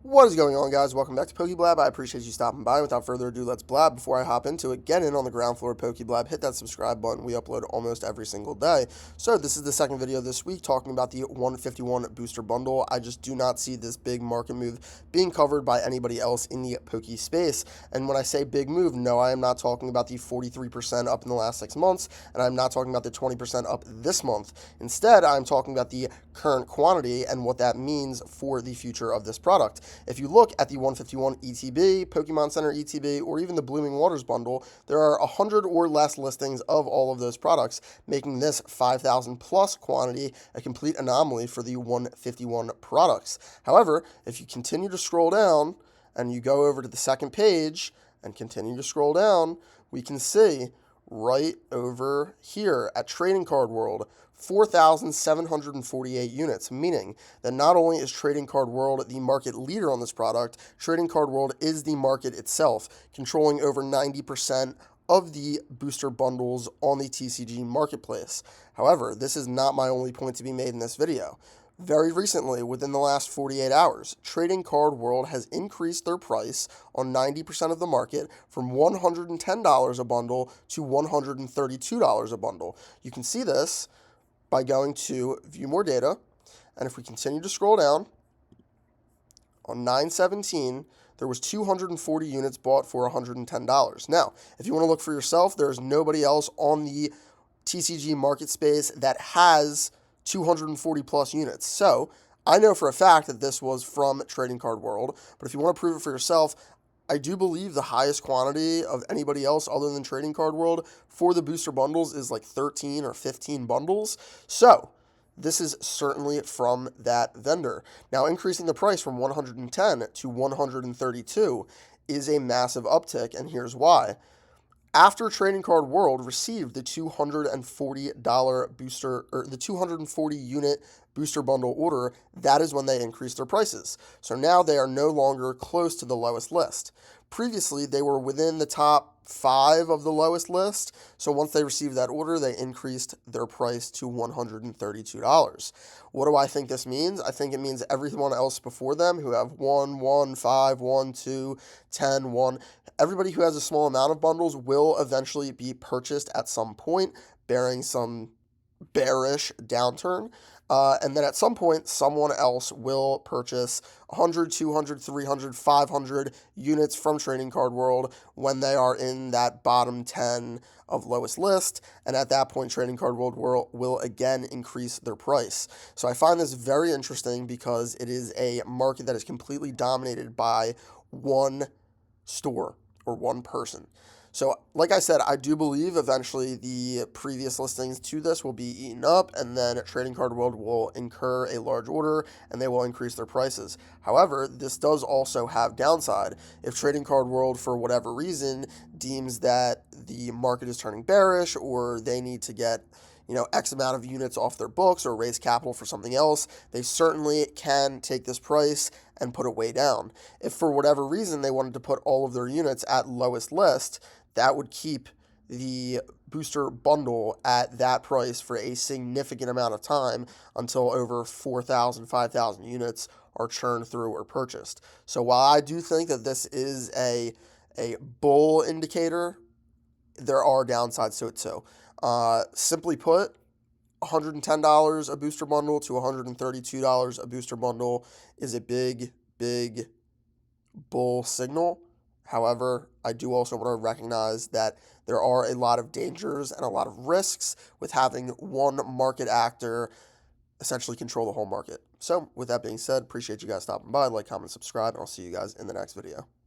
What is going on, guys? Welcome back to Blab. I appreciate you stopping by. Without further ado, let's blab. Before I hop into it, get in on the ground floor of Blab. Hit that subscribe button. We upload almost every single day. So this is the second video this week talking about the 151 booster bundle. I just do not see this big market move being covered by anybody else in the Poke space. And when I say big move, no, I am not talking about the 43% up in the last 6 months, and I'm not talking about the 20% up this month. Instead, I'm talking about the current quantity and what that means for the future of this product. If you look at the 151 ETB, Pokemon Center ETB, or even the Blooming Waters bundle, there are 100 or less listings of all of those products, making this 5,000 plus quantity a complete anomaly for the 151 products. However, if you continue to scroll down and you go over to the second page and continue to scroll down, we can see right over here at Trading Card World, 4,748 units, meaning that not only is Trading Card World the market leader on this product, Trading Card World is the market itself, controlling over 90% of the booster bundles on the TCG marketplace. However, this is not my only point to be made in this video. Very recently, within the last 48 hours, Trading Card World has increased their price on 90% of the market from $110 a bundle to $132 a bundle. You can see this by going to View More Data, and if we continue to scroll down, on 9/17, there was 240 units bought for $110. Now, if you want to look for yourself, there's nobody else on the TCG market space that has 240 plus units. So I know for a fact that this was from Trading Card World, but if you want to prove it for yourself, I do believe the highest quantity of anybody else other than Trading Card World for the booster bundles is like 13 or 15 bundles. So this is certainly from that vendor. Now, increasing the price from 110 to 132 is a massive uptick, and here's why. After Trading Card World received the $240 booster, or the 240 unit booster bundle order, that is when they increased their prices. So now they are no longer close to the lowest list. Previously, they were within the top 5 of the lowest list. So once they received that order, they increased their price to $132. What do I think this means? I think it means everyone else before them who have 1, 1, 5, 1, 2, 10, 1, everybody who has a small amount of bundles will eventually be purchased at some point, bearing some bearish downturn. And then at some point, someone else will purchase 100, 200, 300, 500 units from Trading Card World when they are in that bottom 10 of lowest list. And at that point, Trading Card World will again increase their price. So I find this very interesting because it is a market that is completely dominated by one store or one person. So, like I said, I do believe eventually the previous listings to this will be eaten up, and then Trading Card World will incur a large order, and they will increase their prices. However, this does also have downside. If Trading Card World, for whatever reason, deems that the market is turning bearish, or they need to get X amount of units off their books or raise capital for something else, they certainly can take this price and put it way down. If for whatever reason they wanted to put all of their units at lowest list, that would keep the booster bundle at that price for a significant amount of time until over 4,000, 5,000 units are churned through or purchased. So while I do think that this is a bull indicator, there are downsides to it too. Simply put, $110 a booster bundle to $132 a booster bundle is a big, big bull signal. However, I do also want to recognize that there are a lot of dangers and a lot of risks with having one market actor essentially control the whole market. So with that being said, appreciate you guys stopping by. Like, comment, subscribe, and I'll see you guys in the next video.